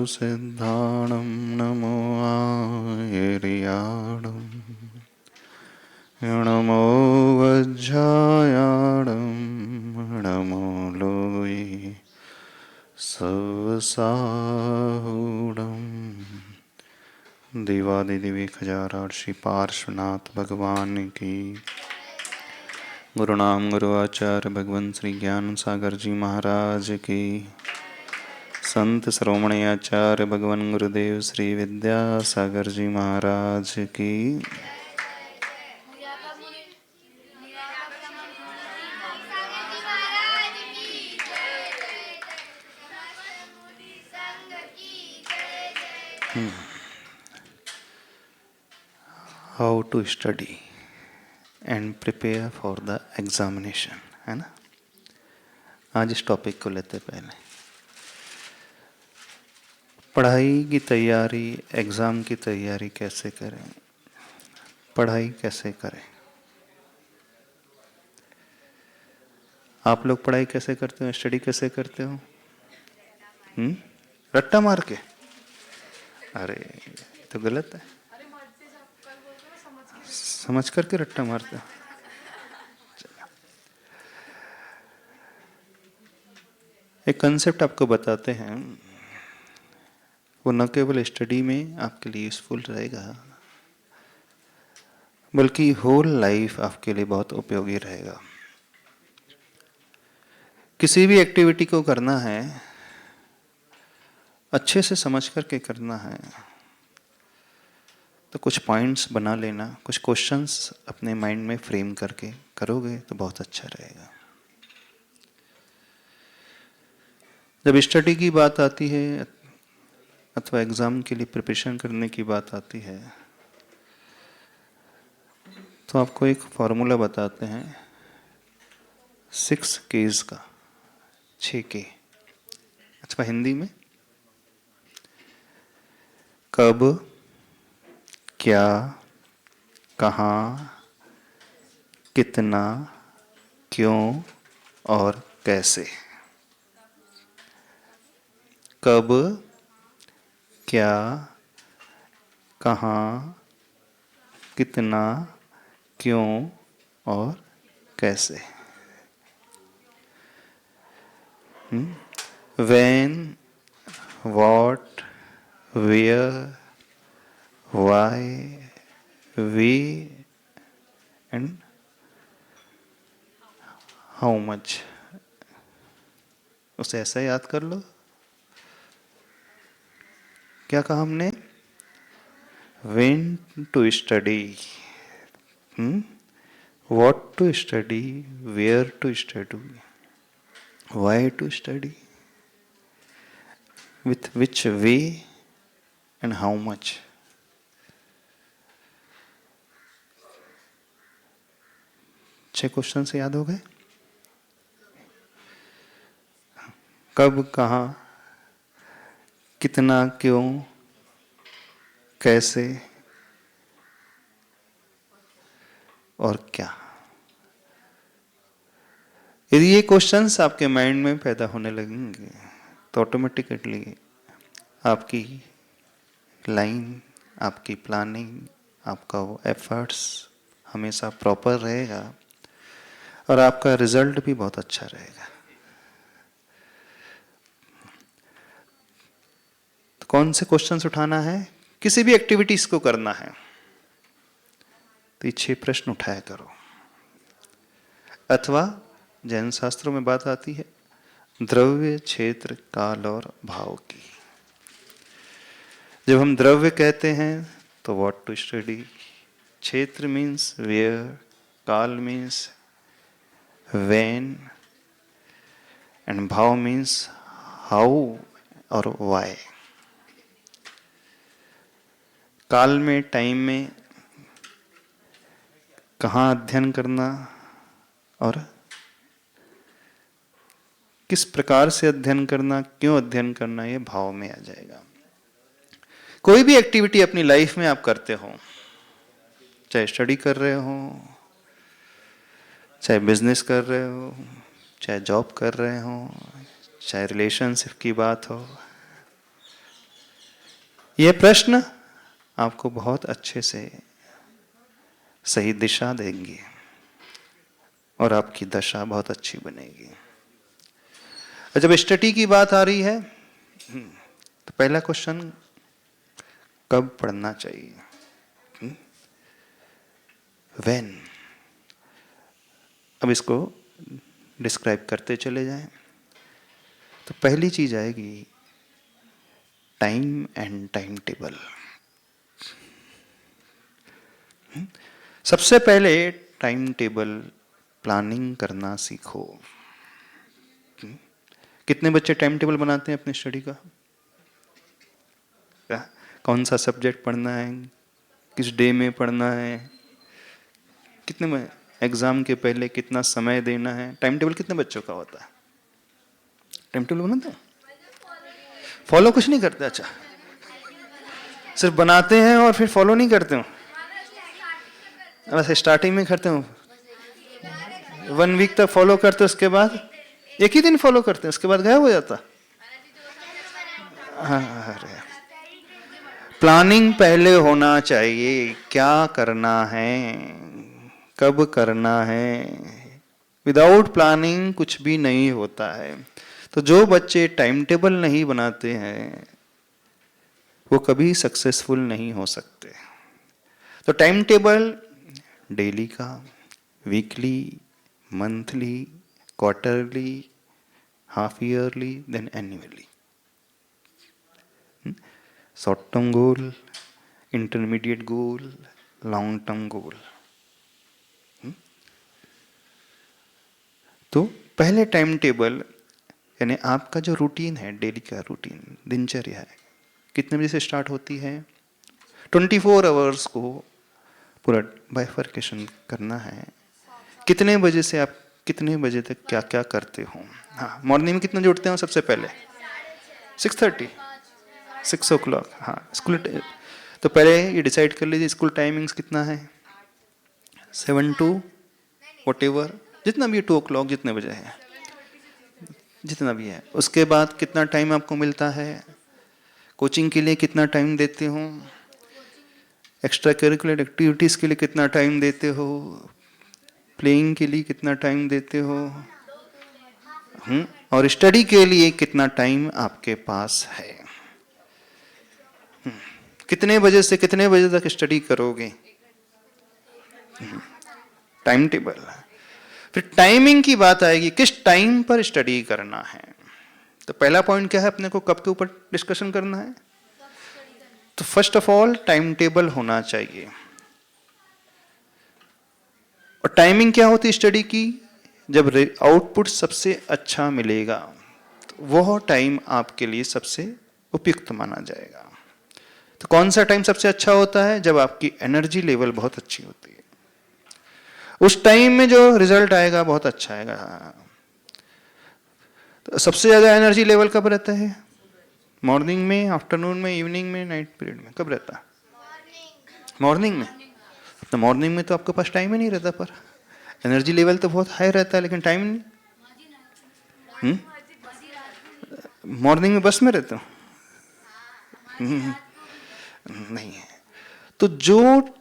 सिद्धाणं नमो आयर्याणं नमो वज्रायाणं नमो लोये सवसाहूणं देवादिदेवी खजारार श्री पार्श्वनाथ भगवान की गुरुनाम गुरुआचार्य भगवान श्री ज्ञान सागर जी महाराज की संत श्रोमणी आचार्य भगवान गुरुदेव श्री विद्यासागर जी महाराज की how to study and prepare for the examination, है ना। आज इस टॉपिक को लेते पहले पढ़ाई की तैयारी, एग्ज़ाम की तैयारी कैसे करें, पढ़ाई कैसे करें। आप लोग पढ़ाई कैसे करते हो, स्टडी कैसे करते हो? रट्टा मार के? अरे तो गलत है, समझ करके रट्टा मारते हो। एक कंसेप्ट आपको बताते हैं, वो न केवल स्टडी में आपके लिए यूजफुल रहेगा बल्कि होल लाइफ आपके लिए बहुत उपयोगी रहेगा। किसी भी एक्टिविटी को करना है, अच्छे से समझ करके करना है, तो कुछ पॉइंट्स बना लेना, कुछ क्वेश्चंस अपने माइंड में फ्रेम करके करोगे तो बहुत अच्छा रहेगा। जब स्टडी की बात आती है अथवा एग्ज़ाम के लिए प्रिपरेशन करने की बात आती है तो आपको एक फॉर्मूला बताते हैं 6 Ks का, 6 K अथवा हिंदी में कब, क्या, कहाँ, कितना, क्यों और कैसे। कब, क्या, कहाँ, कितना, क्यों और कैसे। When, what, where, why, we and how much। उसे ऐसा याद कर लो। क्या कहा हमने? When to study, what to study, where to study, why to study, with which way and how much। छह क्वेश्चन से याद हो गए? कब, कहाँ, कितना, क्यों, कैसे और क्या। यदि ये क्वेश्चंस आपके माइंड में पैदा होने लगेंगे तो ऑटोमेटिकली आपकी लाइन, आपकी प्लानिंग, आपका वो एफर्ट्स हमेशा प्रॉपर रहेगा और आपका रिजल्ट भी बहुत अच्छा रहेगा। तो कौन से क्वेश्चंस उठाना है? किसी भी एक्टिविटीज को करना है तो ये 6 प्रश्न उठाया करो। अथवा जैन शास्त्रों में बात आती है द्रव्य, क्षेत्र, काल और भाव की। जब हम द्रव्य कहते हैं तो व्हाट टू स्टडी, क्षेत्र मीन्स वेयर, काल मीन्स व्हेन एंड भाव मीन्स हाउ और व्हाई। काल में, टाइम में कहाँ अध्ययन करना और किस प्रकार से अध्ययन करना, क्यों अध्ययन करना, ये भाव में आ जाएगा। कोई भी एक्टिविटी अपनी लाइफ में आप करते हो, चाहे स्टडी कर रहे हो, चाहे बिजनेस कर रहे हो, चाहे जॉब कर रहे हो, चाहे रिलेशनशिप की बात हो, ये प्रश्न आपको बहुत अच्छे से सही दिशा देंगे और आपकी दशा बहुत अच्छी बनेगी। और जब स्टडी की बात आ रही है तो पहला क्वेश्चन, कब पढ़ना चाहिए? व्हेन। अब इसको डिस्क्राइब करते चले जाएं तो पहली चीज आएगी टाइम एंड टाइम टेबल। सबसे पहले टाइम टेबल प्लानिंग करना सीखो। कितने बच्चे टाइम टेबल बनाते हैं अपनी स्टडी का? क्या? कौन सा सब्जेक्ट पढ़ना है, किस डे में पढ़ना है, कितने में एग्जाम के पहले कितना समय देना है। टाइम टेबल कितने बच्चों का होता है? टाइम टेबल बनाते हैं, फॉलो कुछ नहीं करते? अच्छा, सिर्फ बनाते हैं और फिर फॉलो नहीं करते हो? वैसे स्टार्टिंग में करते हो, 1 वीक तक फॉलो करते हो, उसके बाद एक ही दिन फॉलो करते हैं, उसके बाद गायब हो जाता। हाँ, अरे प्लानिंग पहले होना चाहिए, क्या करना है, कब करना है। विदाउट प्लानिंग कुछ भी नहीं होता है। तो जो बच्चे टाइम टेबल नहीं बनाते हैं वो कभी सक्सेसफुल नहीं हो सकते। तो टाइम टेबल डेली का, weekly, monthly, quarterly, half yearly, then annually. Short term goal, intermediate goal, long term goal. तो पहले टाइम टेबल यानी आपका जो रूटीन है, डेली का रूटीन, दिनचर्या है, कितने बजे से स्टार्ट होती है? 24 आवर्स को पूरा बाइफर्केशन करना है। कितने बजे से आप कितने बजे तक क्या क्या करते हो? हाँ, मॉर्निंग में कितने बजे उठते हो? सबसे पहले 6:30, 6 o'clock। हाँ, स्कूल तो पहले ये डिसाइड कर लीजिए स्कूल टाइमिंग्स कितना है। 7 to whatever, जितना भी 2 o'clock, जितने बजे है, जितना भी है। उसके बाद कितना टाइम आपको मिलता है? कोचिंग के लिए कितना टाइम देते हो? एक्स्ट्रा करिकुलर एक्टिविटीज़ के लिए कितना टाइम देते हो? प्लेइंग के लिए कितना टाइम देते हो? और स्टडी के लिए कितना टाइम आपके पास है? कितने बजे से कितने बजे तक स्टडी करोगे? Time table. फिर टाइमिंग की बात आएगी, किस टाइम पर स्टडी करना है। तो पहला पॉइंट क्या है, अपने को कब के ऊपर डिस्कशन करना है? तो first of all time table होना चाहिए। और टाइमिंग क्या होती है स्टडी की? जब आउटपुट सबसे अच्छा मिलेगा तो वह टाइम आपके लिए सबसे उपयुक्त माना जाएगा। तो कौन सा टाइम सबसे अच्छा होता है? जब आपकी एनर्जी लेवल बहुत अच्छी होती है, उस टाइम में जो रिजल्ट आएगा बहुत अच्छा आएगा। तो सबसे ज्यादा एनर्जी लेवल कब रहता है? मॉर्निंग में, आफ्टरनून में, इवनिंग में, नाइट पीरियड में? कब रहता है? मॉर्निंग में। तो मॉर्निंग में तो आपके पास टाइम ही नहीं रहता, पर एनर्जी लेवल तो बहुत हाई रहता है, लेकिन टाइम नहीं। मॉर्निंग में बस में रहते हो? नहीं है। तो जो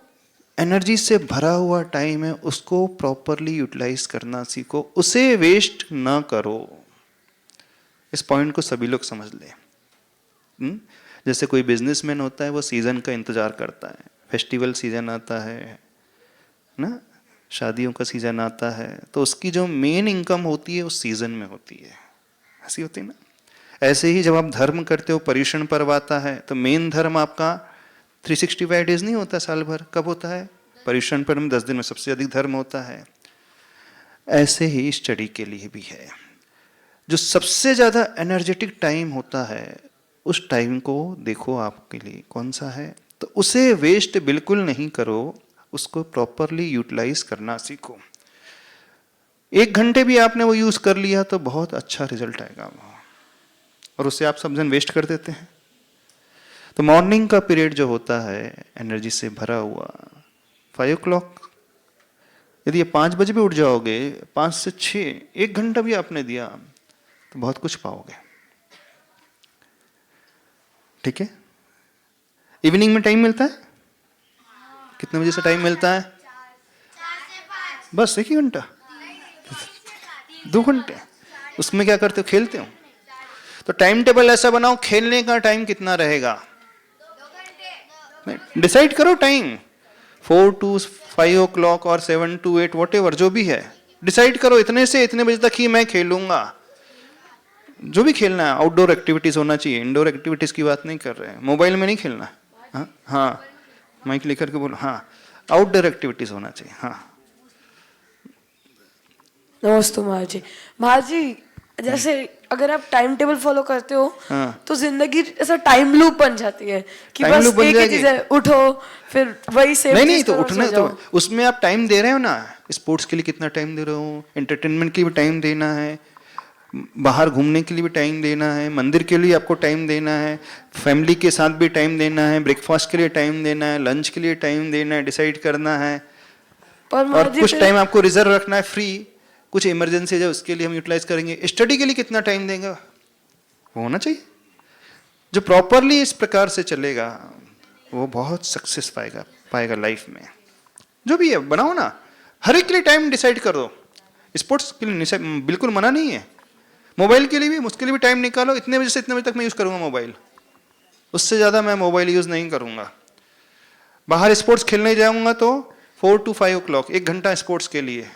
एनर्जी से भरा हुआ टाइम है उसको प्रॉपरली यूटिलाइज करना सीखो, उसे वेस्ट ना करो। इस पॉइंट को सभी लोग समझ लें। जैसे कोई बिजनेसमैन होता है, वो सीजन का इंतजार करता है, फेस्टिवल सीजन आता है ना, शादियों का सीजन आता है, तो उसकी जो मेन इनकम होती है उस सीजन में होती है। ऐसी होती है ना। ऐसे ही जब आप धर्म करते हो, पर्युषण पर्व आता है, तो मेन धर्म आपका 365 डेज नहीं होता साल भर। कब होता है? पर्युषण पर्व में 10 दिन में सबसे अधिक धर्म होता है। ऐसे ही स्टडी के लिए भी है। जो सबसे ज्यादा एनर्जेटिक टाइम होता है उस टाइम को देखो आपके लिए कौन सा है, तो उसे वेस्ट बिल्कुल नहीं करो, उसको प्रॉपरली यूटिलाइज करना सीखो। 1 घंटे भी आपने वो यूज कर लिया तो बहुत अच्छा रिजल्ट आएगा, और उससे आप सब जन वेस्ट कर देते हैं। तो मॉर्निंग का पीरियड जो होता है एनर्जी से भरा हुआ, 5 o'clock, यदि ये 5 बजे भी उठ जाओगे, 5 से 6, 1 घंटा भी आपने दिया तो बहुत कुछ पाओगे। ठीक है। इवनिंग में टाइम मिलता है? कितने बजे से टाइम मिलता है? बस 1 ही घंटा, 2 घंटे। उसमें क्या करते हो? खेलते हो। तो टाइम टेबल ऐसा बनाओ, खेलने का टाइम कितना रहेगा, डिसाइड करो टाइम, 4 to 5 o'clock और 7 to 8, वॉट एवर जो भी है, डिसाइड करो इतने से इतने बजे तक ही मैं खेलूंगा। जो भी खेलना है, आउटडोर एक्टिविटीज होना चाहिए, इंडोर एक्टिविटीज की बात नहीं कर रहे हैं, मोबाइल में नहीं खेलना। हाँ हाँ, माइक लेकर के बोलो। हाँ, आउटडोर एक्टिविटीज होना चाहिए। हाँ नमस्ते महाराज जी। महाराज जी, जैसे अगर आप टाइम टेबल फॉलो करते हो हाँ। तो जिंदगी ऐसा टाइम लूप बन जाती है कि टाइम बस लूप बन एक ही जाएगी। चीज है, उठो फिर वही सेम नहीं चीज नहीं, तो करो, उठना सो तो जाओ। उसमें आप टाइम दे रहे हो ना, स्पोर्ट्स के लिए कितना टाइम दे रहे हो, एंटरटेनमेंट के लिए भी टाइम देना है, बाहर घूमने के लिए भी टाइम देना है, मंदिर के लिए आपको टाइम देना है, फैमिली के साथ भी टाइम देना है, ब्रेकफास्ट के लिए टाइम देना है, लंच के लिए टाइम देना है, डिसाइड करना है। पर और महाराज जी कुछ फिर टाइम आपको रिजर्व रखना है फ्री, कुछ इमरजेंसी है उसके लिए हम यूटिलाइज करेंगे। स्टडी के लिए कितना टाइम देंगे, वो होना चाहिए। जो प्रॉपरली इस प्रकार से चलेगा वो बहुत सक्सेस पाएगा पाएगा लाइफ में। जो भी है बनाओ ना, हर एक के लिए टाइम डिसाइड कर दो। स्पोर्ट्स के लिए बिल्कुल मना नहीं है, मोबाइल के लिए भी, उसके लिए भी टाइम निकालो, इतने बजे से इतने बजे तक मैं यूज़ करूँगा मोबाइल, उससे ज़्यादा मैं मोबाइल यूज़ नहीं करूँगा। बाहर स्पोर्ट्स खेलने जाऊँगा तो 4 to 5 o'clock 1 घंटा स्पोर्ट्स के लिए,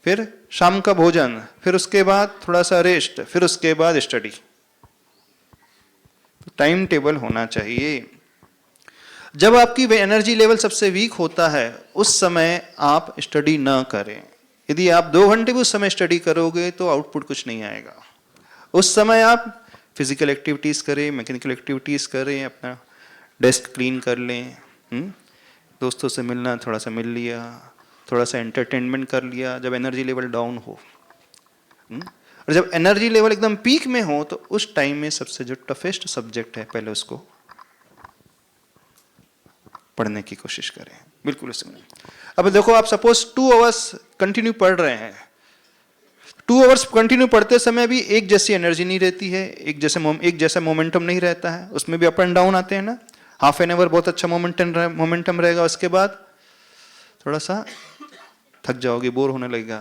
फिर शाम का भोजन, फिर उसके बाद थोड़ा सा रेस्ट, फिर उसके बाद स्टडी। तो टाइम टेबल होना चाहिए। जब आपकी एनर्जी लेवल सबसे वीक होता है उस समय आप स्टडी ना करें। यदि आप 2 घंटे भी उस समय स्टडी करोगे तो आउटपुट कुछ नहीं आएगा। उस समय आप फिजिकल एक्टिविटीज करें, मैकेनिकल एक्टिविटीज करें, अपना डेस्क क्लीन कर लें, दोस्तों से मिलना थोड़ा सा मिल लिया, थोड़ा सा एंटरटेनमेंट कर लिया जब एनर्जी लेवल डाउन हो। और जब एनर्जी लेवल एकदम पीक में हो तो उस टाइम में सबसे जो टफेस्ट सब्जेक्ट है पहले उसको पढ़ने की कोशिश करें। बिल्कुल इसमें अब देखो, आप सपोज 2 आवर्स कंटिन्यू पढ़ रहे हैं, 2 आवर्स कंटिन्यू पढ़ते समय भी एक जैसी एनर्जी नहीं रहती है, एक जैसा मोमेंटम नहीं रहता है, उसमें भी अप एंड डाउन आते हैं ना। हाफ एन आवर बहुत अच्छा मोमेंटम रहेगा, उसके बाद थोड़ा सा थक जाओगे, बोर होने लगेगा,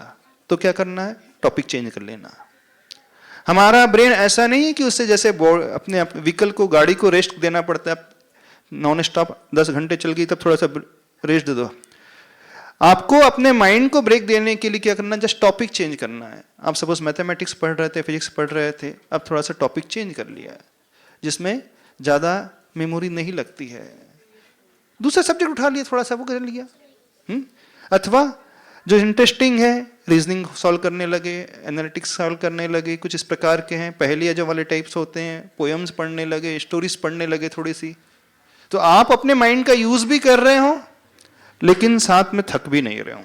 तो क्या करना है, टॉपिक चेंज कर लेना। हमारा ब्रेन ऐसा नहीं है कि उससे जैसे अपने व्हीकल को, गाड़ी को रेस्ट देना पड़ता है, नॉन स्टॉप 10 घंटे चल गई तब थोड़ा सा रेस्ट दे दो। आपको अपने माइंड को ब्रेक देने के लिए क्या करना है, जस्ट टॉपिक चेंज करना है। आप सपोज मैथमेटिक्स पढ़ रहे थे, फिजिक्स पढ़ रहे थे, अब थोड़ा सा टॉपिक चेंज कर लिया है जिसमें ज़्यादा मेमोरी नहीं लगती है, दूसरा सब्जेक्ट उठा लिया, थोड़ा सा वो कर लिया। अथवा जो इंटरेस्टिंग है, रीजनिंग सॉल्व करने लगे, एनालिटिक्स सॉल्व करने लगे, कुछ इस प्रकार के हैं, पहेलियाँ जो वाले टाइप्स होते हैं, पोएम्स पढ़ने लगे, स्टोरीज पढ़ने लगे थोड़ी सी। तो आप अपने माइंड का यूज भी कर रहे हो लेकिन साथ में थक भी नहीं रहे हो।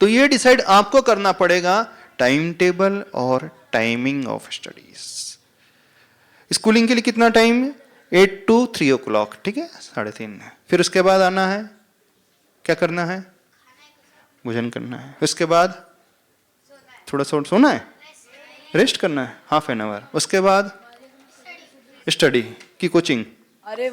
तो ये डिसाइड आपको करना पड़ेगा, टाइम टेबल और टाइमिंग ऑफ स्टडीज। स्कूलिंग के लिए कितना टाइम है, 8 to 3 o'clock, ठीक है, 3:30। फिर उसके बाद आना है, क्या करना है, भोजन करना है, उसके बाद थोड़ा सा सोना है, रेस्ट करना है, हाफ एन आवर, उसके बाद स्टडी की कोचिंग। अरे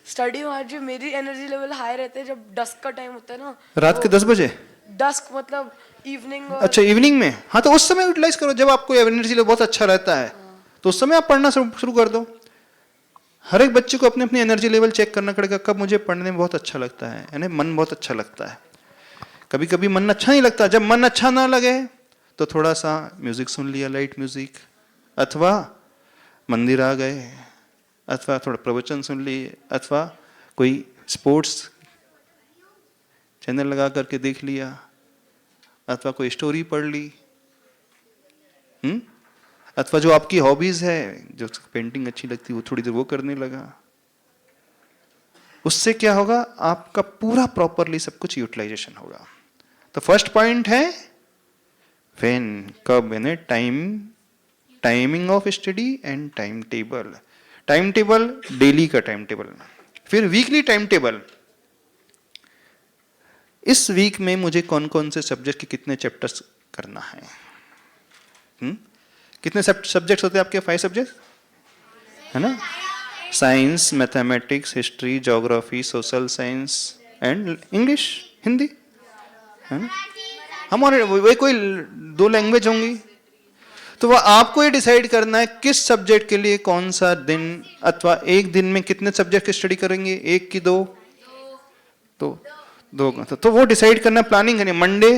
स्टडी महाराज जी, मेरी एनर्जी लेवल हाई रहते हैं जब डस्क का टाइम होता है ना, रात के 10 बजे। डस्क मतलब इवनिंग। अच्छा, इवनिंग में, हाँ, तो उस समय यूटिलाइज करो जब आपको एनर्जी लेवल बहुत अच्छा रहता है, तो उस समय आप पढ़ना शुरू कर दो। हर एक बच्चे को अपने अपनी एनर्जी लेवल चेक करना पड़ेगा, कब मुझे पढ़ने में बहुत अच्छा लगता है, यानी मन बहुत अच्छा लगता है। कभी कभी मन अच्छा नहीं लगता, जब मन अच्छा ना लगे तो थोड़ा सा म्यूजिक सुन लिया, लाइट म्यूजिक, अथवा मंदिर आ गए, अथवा थोड़ा प्रवचन सुन लिए, अथवा कोई स्पोर्ट्स चैनल लगा करके देख लिया, अथवा कोई स्टोरी पढ़ ली, अथवा जो आपकी हॉबीज है, जो पेंटिंग अच्छी लगती है वो थोड़ी देर वो करने लगा। उससे क्या होगा, आपका पूरा प्रॉपरली सब कुछ यूटिलाइजेशन होगा। तो फर्स्ट पॉइंट है व्हेन, कब, यानी timing of study and time table. Time table daily का टाइम टेबल, फिर वीकली टाइम टेबल। इस वीक में मुझे कौन कौन से सब्जेक्ट के कितने चैप्टर्स करना है। कितने सब्जेक्ट्स होते हैं आपके, 5 सब्जेक्ट है ना, science, mathematics, history, geography, social science and English, Hindi, है ना? हमारे वही कोई 2 लैंग्वेज होंगी। तो वह आपको ये डिसाइड करना है किस सब्जेक्ट के लिए कौन सा दिन, अथवा एक दिन में कितने सब्जेक्ट की स्टडी करेंगे, 1 की 2, तो 2 तो वो डिसाइड करना, प्लानिंग करनी। मंडे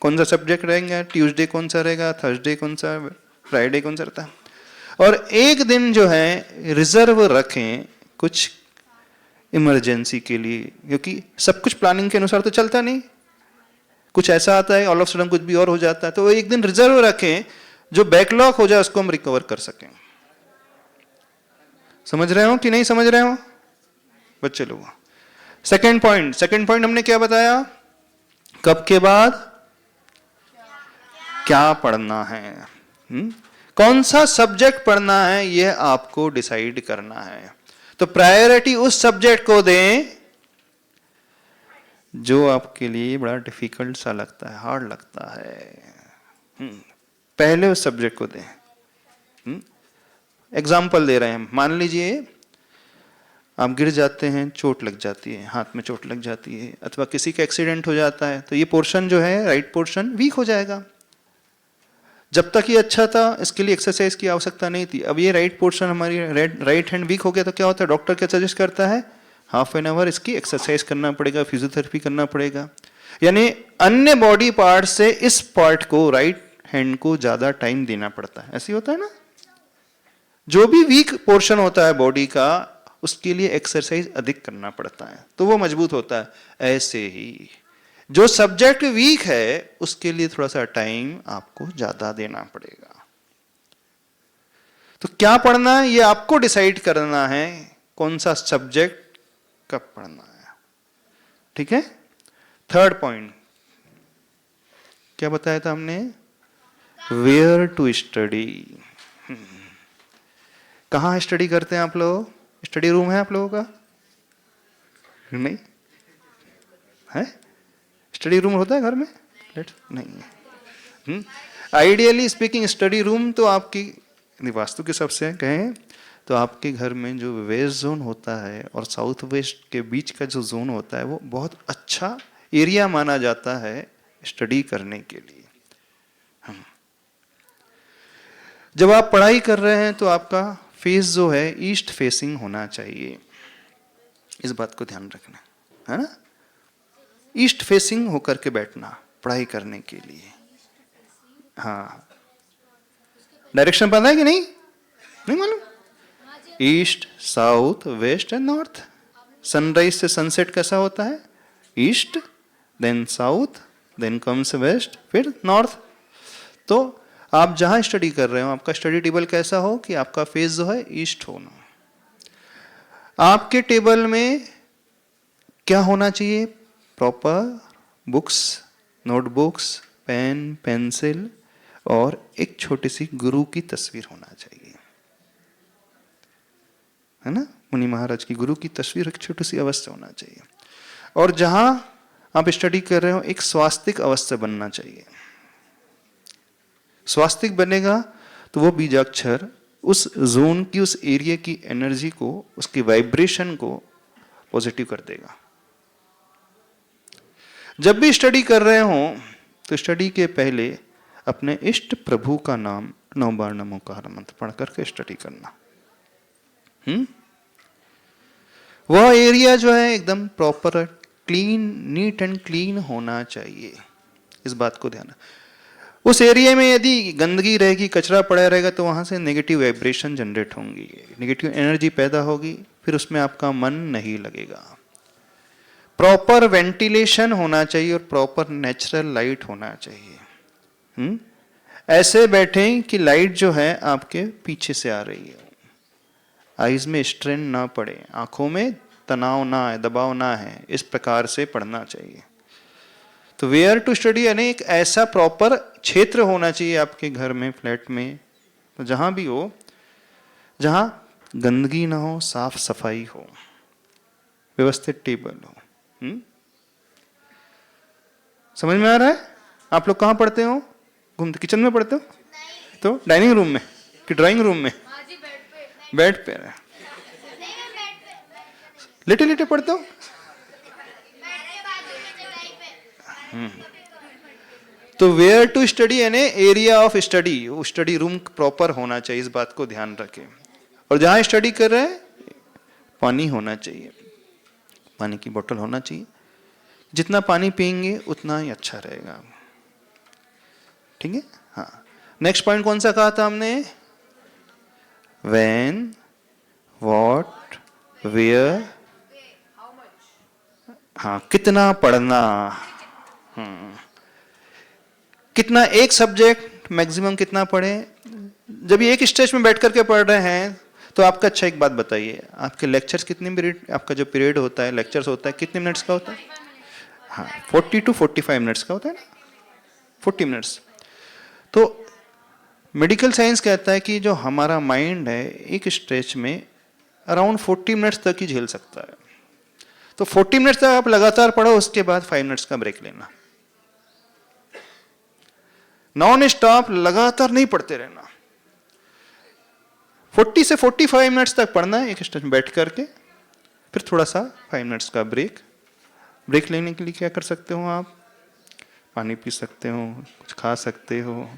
कौन सा सब्जेक्ट रहेगा, ट्यूसडे कौन सा रहेगा, थर्सडे कौन सा, फ्राइडे कौन सा रहता है। और एक दिन जो है रिजर्व रखें कुछ इमरजेंसी के लिए, क्योंकि सब कुछ प्लानिंग के अनुसार तो चलता नहीं, कुछ ऐसा आता है ऑल ऑफ सडन कुछ भी और हो जाता है। तो एक दिन रिजर्व रखें, जो बैकलॉग हो जाए उसको हम रिकवर कर सकें। समझ रहे हो कि नहीं समझ रहे हो बच्चे लोग? सेकंड पॉइंट हमने क्या बताया, कब के बाद क्या पढ़ना है, कौन सा सब्जेक्ट पढ़ना है, यह आपको डिसाइड करना है। तो प्रायोरिटी उस सब्जेक्ट को दें जो आपके लिए बड़ा डिफिकल्ट सा लगता है, हार्ड लगता है, पहले उस सब्जेक्ट को दें। एग्जाम्पल दे रहे हैं, मान लीजिए आप गिर जाते हैं, चोट लग जाती है, हाथ में चोट लग जाती है, अथवा किसी का एक्सीडेंट हो जाता है, तो ये पोर्शन जो है राइट पोर्शन वीक हो जाएगा। जब तक ये अच्छा था इसके लिए एक्सरसाइज की आवश्यकता नहीं थी, अब ये राइट पोर्शन हमारी राइट हैंड वीक हो गया, तो क्या होता है, डॉक्टर क्या सजेस्ट करता है, हाफ एन आवर इसकी एक्सरसाइज करना पड़ेगा, फिजियोथेरेपी करना पड़ेगा। यानी अन्य बॉडी पार्ट से इस पार्ट को, राइट हैंड को ज्यादा टाइम देना पड़ता है। ऐसे होता है ना, जो भी वीक पोर्शन होता है बॉडी का उसके लिए एक्सरसाइज अधिक करना पड़ता है, तो वो मजबूत होता है। ऐसे ही जो सब्जेक्ट वीक है उसके लिए थोड़ा सा टाइम आपको ज्यादा देना पड़ेगा। तो क्या पढ़ना है ये आपको डिसाइड करना है, कौन सा सब्जेक्ट कब पढ़ना है। ठीक है। थर्ड पॉइंट क्या बताया था हमने, वेयर टू स्टडी। कहाँ स्टडी करते हैं आप लोग, स्टडी रूम है आप लोगों का? नहीं है? स्टडी रूम होता है घर में? नहीं है। आइडियली स्पीकिंग स्टडी रूम तो आपकी वास्तु के सबसे कहें तो आपके घर में जो वेस्ट जोन होता है और साउथ वेस्ट के बीच का जो जोन होता है वो बहुत अच्छा एरिया माना जाता है स्टडी करने के लिए। जब आप पढ़ाई कर रहे हैं तो आपका फेस जो है ईस्ट फेसिंग होना चाहिए, इस बात को ध्यान रखना है ना। ईस्ट फेसिंग होकर के बैठना पढ़ाई करने के लिए। हाँ, डायरेक्शन पता है कि नहीं? नहीं मालूम? East, south, west and north. Sunrise से सनसेट कैसा होता है? East, then south, then comes west, फिर नॉर्थ। तो आप जहां स्टडी कर रहे हो आपका स्टडी टेबल कैसा हो कि आपका फेस जो है ईस्ट होना। आपके टेबल में क्या होना चाहिए? Proper books, notebooks, pen, pencil और एक छोटी सी गुरु की तस्वीर होना चाहिए, है ना। मुनि महाराज की गुरु की तस्वीर एक छोटी सी अवश्य होना चाहिए। और जहां आप स्टडी कर रहे हो एक स्वास्तिक अवश्य बनना चाहिए। स्वास्तिक बनेगा तो वो बीजाक्षर उस जोन की, उस एरिया की एनर्जी को, उसकी वाइब्रेशन को पॉजिटिव कर देगा। जब भी स्टडी कर रहे हो तो स्टडी के पहले अपने इष्ट प्रभु का नाम 9 बार नमोकार मंत्र पढ़ करके स्टडी करना। वह एरिया जो है एकदम proper clean, neat and clean होना चाहिए, इस बात को ध्यान। उस एरिया में यदि गंदगी रहेगी, कचरा पड़ा रहेगा तो वहां से नेगेटिव वाइब्रेशन जनरेट होंगी, नेगेटिव एनर्जी पैदा होगी, फिर उसमें आपका मन नहीं लगेगा। प्रॉपर वेंटिलेशन होना चाहिए और प्रॉपर नेचुरल लाइट होना चाहिए। ऐसे बैठें कि लाइट जो है आपके पीछे से आ रही है, आईज में स्ट्रेन ना पड़े, आंखों में तनाव ना आए, दबाव ना है, इस प्रकार से पढ़ना चाहिए। तो वेयर टू स्टडी यानी एक ऐसा प्रॉपर क्षेत्र होना चाहिए आपके घर में, फ्लैट में, तो जहां भी हो, जहां गंदगी ना हो, साफ सफाई हो, व्यवस्थित टेबल हो। समझ में आ रहा है? आप लोग कहाँ पढ़ते हो? घूमते किचन में पढ़ते हो? तो डाइनिंग रूम में कि ड्राइंग रूम में? बेड पे। लेटे लेटे पढ़ते हो? तो वेयर टू स्टडी यानी एरिया ऑफ स्टडी, वो स्टडी रूम प्रॉपर होना चाहिए, इस बात को ध्यान रखें। और जहां स्टडी कर रहे हैं पानी होना चाहिए, पानी की बोतल होना चाहिए। जितना पानी पिएंगे उतना ही अच्छा रहेगा। ठीक है, हाँ। नेक्स्ट पॉइंट कौन सा कहा था हमने? व्हेन, व्हाट, वेयर, हाँ, कितना पढ़ना, कितना एक सब्जेक्ट मैक्सिमम कितना पढ़े। जब ये एक स्टेज में बैठ करके पढ़ रहे हैं तो आपका अच्छा एक बात बताइए, आपके लेक्चर्स कितने पीरियड, आपका जो पीरियड होता है लेक्चर्स होता है कितने मिनट्स का होता है? हाँ, 40 to 45 मिनट्स का होता है ना, 40 मिनट्स। तो मेडिकल साइंस कहता है कि जो हमारा माइंड है एक स्ट्रेच में अराउंड 40 मिनट्स तक ही झेल सकता है। तो 40 मिनट्स तक आप लगातार पढ़ो, उसके बाद 5 मिनट्स का ब्रेक लेना। नॉन स्टॉप लगातार नहीं पढ़ते रहना। 40 से 45 मिनट्स तक पढ़ना है एक स्टेज में बैठ करके, फिर थोड़ा सा 5 मिनट्स का ब्रेक। ब्रेक लेने के लिए क्या कर सकते हो आप? पानी पी सकते हो, कुछ खा सकते हो।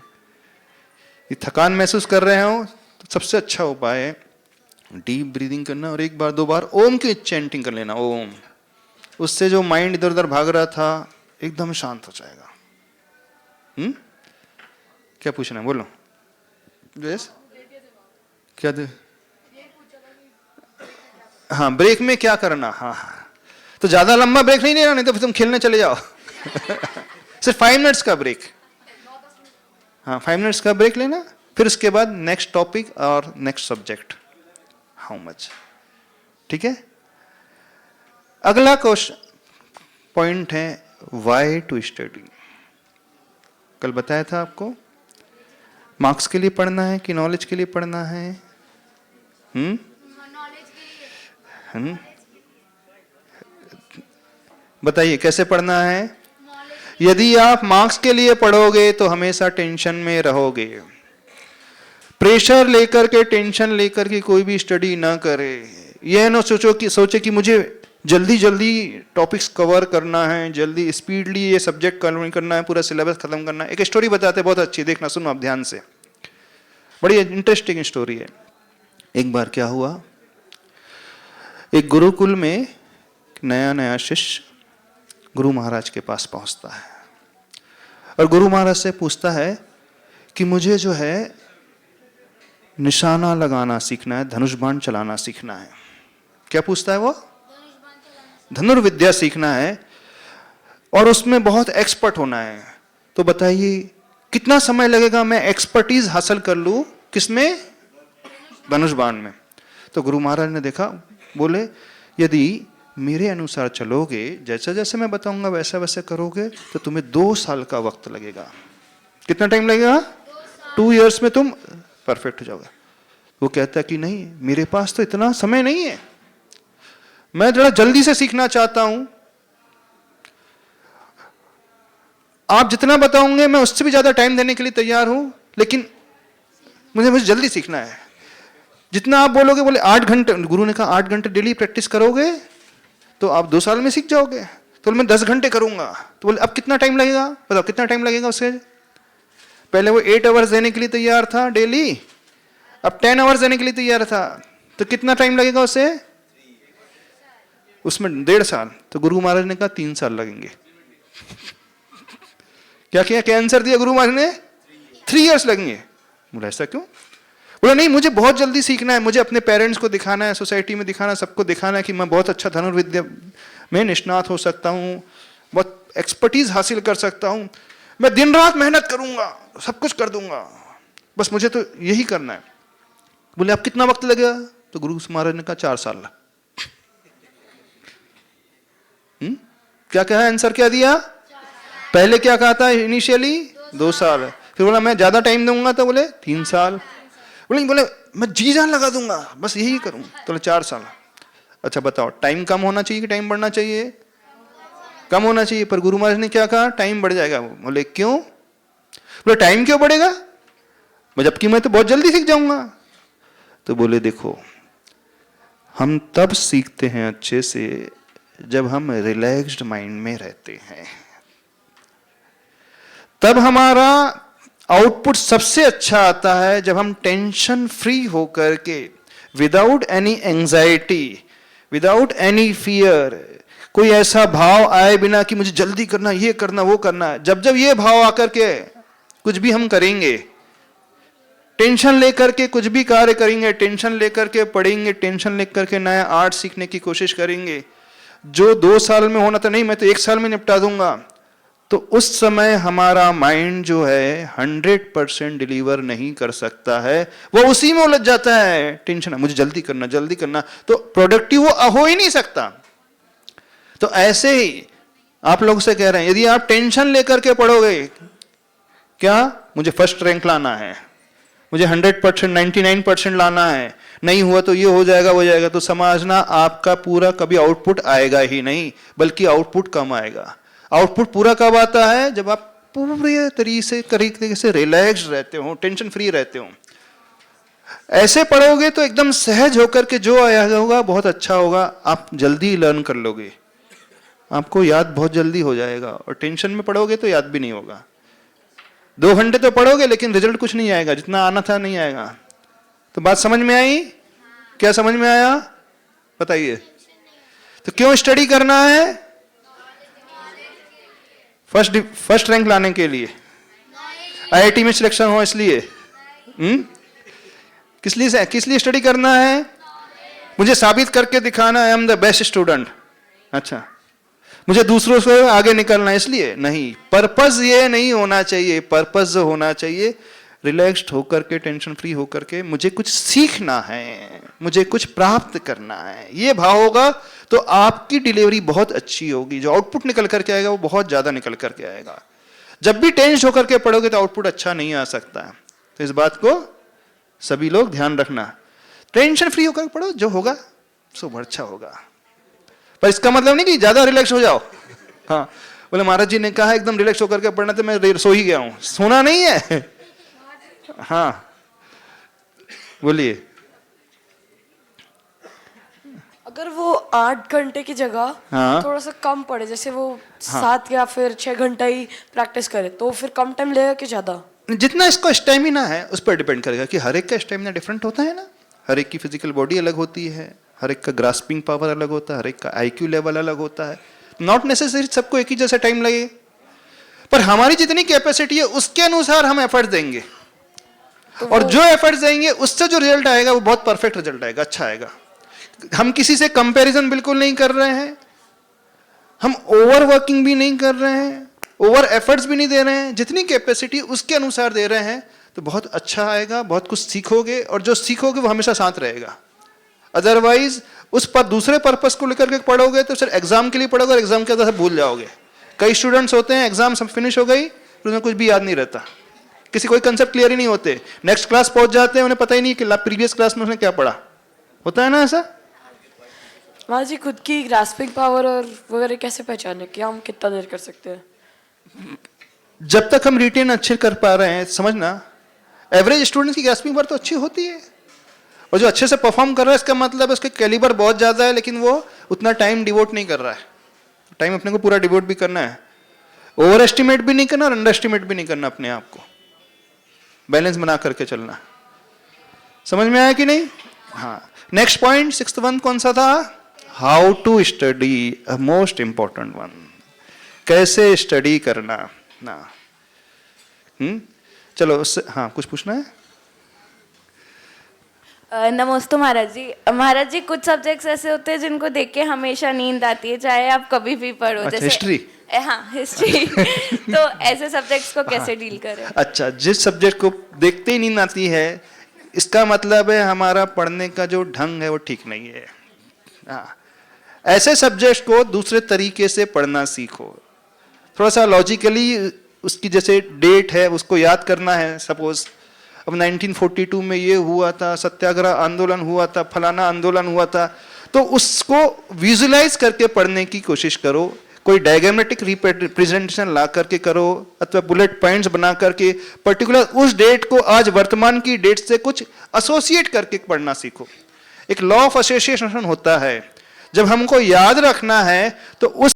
ये थकान महसूस कर रहे हो तो सबसे अच्छा उपाय है डीप ब्रीदिंग करना और एक बार दो बार ओम की चैंटिंग कर लेना, ओम। उससे जो माइंड इधर उधर भाग रहा था एकदम शांत हो जाएगा। क्या पूछना है बोलो। यस, क्या दे? हाँ, ब्रेक में क्या करना? हाँ, तो ज्यादा लंबा ब्रेक नहीं लेना, नहीं तो फिर तुम खेलने चले जाओ। सिर्फ 5 मिनट्स का ब्रेक। हाँ, 5 मिनट्स का ब्रेक लेना, फिर उसके बाद नेक्स्ट टॉपिक और नेक्स्ट सब्जेक्ट। How much? ठीक है। अगला क्वेश्चन पॉइंट है व्हाई टू स्टडी। कल बताया था आपको, मार्क्स के लिए पढ़ना है कि नॉलेज के लिए पढ़ना है? बताइए कैसे पढ़ना है? यदि आप मार्क्स के लिए पढ़ोगे तो हमेशा टेंशन में रहोगे। प्रेशर लेकर के, टेंशन लेकर के कोई भी स्टडी ना करे। यह ना सोचे कि मुझे जल्दी जल्दी टॉपिक्स कवर करना है, जल्दी स्पीडली ये सब्जेक्ट कवर करना है, पूरा सिलेबस खत्म करना है। एक स्टोरी बताते बहुत अच्छी, देखना, सुनो आप ध्यान से, बड़ी इंटरेस्टिंग स्टोरी है। एक बार क्या हुआ, एक गुरुकुल में नया नया शिष्य गुरु महाराज के पास पहुंचता है और गुरु महाराज से पूछता है कि मुझे जो है निशाना लगाना सीखना है, धनुष बाण चलाना सीखना है। क्या पूछता है वो? धनुर्विद्या सीखना है और उसमें बहुत एक्सपर्ट होना है। तो बताइए कितना समय लगेगा मैं एक्सपर्टीज हासिल कर लूं, किसमें? धनुष बाण में। तो गुरु महाराज ने देखा, बोले यदि मेरे अनुसार चलोगे, जैसे जैसे मैं बताऊंगा वैसा वैसे करोगे तो तुम्हें 2 साल का वक्त लगेगा। कितना टाइम लगेगा? 2 इयर्स में तुम परफेक्ट हो जाओगे। वो कहता है कि नहीं, मेरे पास तो इतना समय नहीं है, मैं जरा जल्दी से सीखना चाहता हूं। आप जितना बताओगे मैं उससे भी ज्यादा टाइम देने के लिए तैयार हूं, लेकिन मुझे जल्दी सीखना है। जितना आप बोलोगे, बोले 8 घंटे, गुरु ने कहा 8 घंटे डेली प्रैक्टिस करोगे तो आप 2 साल में सीख जाओगे। तो मैं 10 घंटे करूंगा। तो बोले अब कितना टाइम लगेगा? बताओ कितना टाइम लगेगा उससे? पहले वो 8 आवर्स देने के लिए तैयार था डेली, अब 10 आवर्स देने के लिए तैयार था। तो कितना टाइम लगेगा उसे? उसमें 1.5 साल। तो गुरु महाराज ने कहा 3 साल लगेंगे। क्या आंसर दिया गुरु महाराज ने? 3 इयर्स लगेंगे। बोला ऐसा क्यों? बोला नहीं, मुझे बहुत जल्दी सीखना है, मुझे अपने पेरेंट्स को दिखाना है, सोसाइटी में दिखाना है, सबको दिखाना है कि मैं बहुत अच्छा धनुर्विद्या में निष्णात हो सकता हूँ, बहुत एक्सपर्टीज हासिल कर सकता हूँ, मैं दिन रात मेहनत करूंगा, सब कुछ कर दूंगा, बस मुझे तो यही करना है। बोले अब कितना वक्त लगेगा? तो गुरु महाराज ने कहा 4 साल। क्या कहा? आंसर क्या दिया? पहले क्या कहा था इनिशियली? 2 साल। फिर बोला मैं ज्यादा टाइम दूंगा, तो बोले 3 साल। बोले मैं जी जान लगा दूंगा, बस यही करूं, तो 4 साल। अच्छा बताओ, टाइम कम होना चाहिए कि टाइम बढ़ना चाहिए? कम होना चाहिए। पर गुरु महाराज ने क्या कहा? टाइम बढ़ जाएगा। बोले क्यों? बोले टाइम क्यों बढ़ेगा, जबकि मैं तो बहुत जल्दी सीख जाऊंगा। तो बोले देखो, हम तब सीखते हैं अच्छे से जब हम रिलैक्स्ड माइंड में रहते हैं, तब हमारा आउटपुट सबसे अच्छा आता है जब हम टेंशन फ्री होकर के, without any anxiety, without any fear, कोई ऐसा भाव आए बिना कि मुझे जल्दी करना, ये करना, वो करना। जब जब ये भाव आकर के कुछ भी हम करेंगे, टेंशन लेकर के कुछ भी कार्य करेंगे, टेंशन लेकर के पढ़ेंगे, टेंशन लेकर के नया आर्ट सीखने की कोशिश करेंगे, जो 2 साल में होना था, नहीं मैं तो 1 साल में निपटा दूंगा, तो उस समय हमारा माइंड जो है 100% डिलीवर नहीं कर सकता है, वो उसी में उलझ जाता है। टेंशन, मुझे जल्दी करना, जल्दी करना, तो प्रोडक्टिव वो हो ही नहीं सकता। तो ऐसे ही आप लोग से कह रहे हैं, यदि आप टेंशन लेकर के पढ़ोगे, क्या मुझे फर्स्ट रैंक लाना है, मुझे 100%, 99% लाना है, नहीं हुआ तो ये हो जाएगा, वो जाएगा, तो समझना आपका पूरा कभी आउटपुट आएगा ही नहीं, बल्कि आउटपुट कम आएगा। आउटपुट पूरा कब आता है? जब आप पूरे तरीके से रिलैक्स रहते हो, टेंशन फ्री रहते हो। ऐसे पढ़ोगे तो एकदम सहज होकर के जो आया होगा बहुत अच्छा होगा, आप जल्दी लर्न कर लोगे, आपको याद बहुत जल्दी हो जाएगा। और टेंशन में पढ़ोगे तो याद भी नहीं होगा। 2 घंटे तो पढ़ोगे लेकिन रिजल्ट कुछ नहीं आएगा, जितना आना था नहीं आएगा। तो बात समझ में आई? क्या समझ में आया बताइए? तो क्यों स्टडी करना है? फर्स्ट रैंक लाने के लिए, आईआईटी में सिलेक्शन हो इसलिए? किस लिए स्टडी करना है? मुझे साबित करके दिखाना, I am the best student. अच्छा, मुझे दूसरों से आगे निकलना है इसलिए? नहीं, पर्पस ये नहीं होना चाहिए। पर्पस जो होना चाहिए, रिलैक्स्ड होकर के, टेंशन फ्री होकर के, मुझे कुछ सीखना है, मुझे कुछ प्राप्त करना है, ये भाव होगा तो आपकी डिलीवरी बहुत अच्छी होगी। जो आउटपुट निकल करके आएगा वो बहुत ज्यादा निकल करके आएगा। जब भी टेंस होकर के पढ़ोगे तो आउटपुट अच्छा नहीं आ सकता। तो इस बात को सभी लोग ध्यान रखना। टेंशन फ्री होकर पढ़ो, जो होगा सो अच्छा होगा। पर इसका मतलब नहीं कि ज्यादा रिलैक्स हो जाओ। हाँ, बोले महाराज जी ने कहा एकदम रिलैक्स होकर के पढ़ना, तो मैं सो ही गया हूं। सोना नहीं है। हाँ बोलिए। अगर वो 8 घंटे की जगह थोड़ा सा कम पड़े, जैसे वो 7 या फिर 6 घंटा ही प्रैक्टिस करे, तो फिर कम टाइम लगेगा कि ज्यादा? जितना इसको स्टेमिना है उस पर डिपेंड करेगा कि हर एक का स्टेमिना डिफरेंट होता है ना। हर एक की फिजिकल बॉडी अलग होती है, हर एक का ग्रास्पिंग पावर अलग होता है, हर एक का आईक्यू लेवल अलग होता है। नॉट नेसेसरी सबको एक ही जैसा टाइम लगे, पर हमारी जितनी कैपेसिटी है उसके अनुसार हम एफर्ट देंगे, और जो एफर्ट्स देंगे उससे जो रिजल्ट आएगा वो बहुत परफेक्ट रिजल्ट आएगा, अच्छा आएगा। हम किसी से कंपैरिजन बिल्कुल नहीं कर रहे हैं, हम ओवर वर्किंग भी नहीं कर रहे हैं, ओवर एफर्ट्स भी नहीं दे रहे हैं। जितनी कैपेसिटी उसके अनुसार दे रहे हैं तो बहुत अच्छा आएगा, बहुत कुछ सीखोगे, और जो सीखोगे वो हमेशा साथ रहेगा। अदरवाइज उस पर दूसरे पर्पस को लेकर के पढ़ोगे तो सिर्फ एग्जाम के लिए पढ़ोगे और एग्जाम के अंदर भूल जाओगे। कई स्टूडेंट्स होते हैं एग्जाम सब फिनिश हो गई तो उन्हें कुछ भी याद नहीं रहता, किसी कोई कंसेप्ट क्लियर ही नहीं होते, नेक्स्ट क्लास पहुंच जाते हैं, उन्हें पता ही नहीं कि प्रीवियस क्लास में उसने क्या पढ़ा। होता है ना ऐसा? हाँ जी, खुद की ग्रास्पिंग पावर और वगैरह कैसे पहचाने कि हम कितना देर कर सकते हैं? जब तक हम रिटेन अच्छे कर पा रहे हैं, समझना एवरेज स्टूडेंट की ग्रास्पिंग पावर तो अच्छी होती है, और जो अच्छे से परफॉर्म कर रहा है इसका मतलब है उसके कैलिबर बहुत ज्यादा है, लेकिन वो उतना टाइम डिवोट नहीं कर रहा है। टाइम अपने को पूरा डिवोट भी करना है, ओवर एस्टिमेट भी नहीं करना और अंडर एस्टिमेट भी नहीं करना, अपने आप को बैलेंस बना करके चलना। समझ में आया कि नहीं? हाँ, नेक्स्ट पॉइंट 6th वन कौन सा था? How to study, most important one. कैसे स्टडी करना ना। चलो हाँ, कुछ पूछना है? नमस्ते महाराज जी। महाराज जी, कुछ सब्जेक्ट्स ऐसे होते हैं जिनको देख के हमेशा नींद आती है, चाहे आप कभी भी पढ़ो। अच्छा, जैसे हिस्ट्री? हाँ, हिस्ट्री। तो ऐसे सब्जेक्ट्स को कैसे डील करें? अच्छा, जिस सब्जेक्ट को देखते ही नींद आती है इसका मतलब है हमारा पढ़ने का जो ढंग है वो ठीक नहीं है। हाँ, ऐसे सब्जेक्ट को दूसरे तरीके से पढ़ना सीखो, थोड़ा सा लॉजिकली। उसकी जैसे डेट है उसको याद करना है। सपोज अब 1942 में ये हुआ था, सत्याग्रह आंदोलन हुआ था, फलाना आंदोलन हुआ था, तो उसको विजुलाइज करके पढ़ने की कोशिश करो। कोई डायग्रामेटिक रिप्रेजेंटेशन ला करके करो, अथवा बुलेट पॉइंट्स बना करके पर्टिकुलर उस डेट को आज वर्तमान की डेट से कुछ एसोसिएट करके पढ़ना सीखो। एक लॉ ऑफ एसोसिएशन होता है। जब हमको याद रखना है तो उस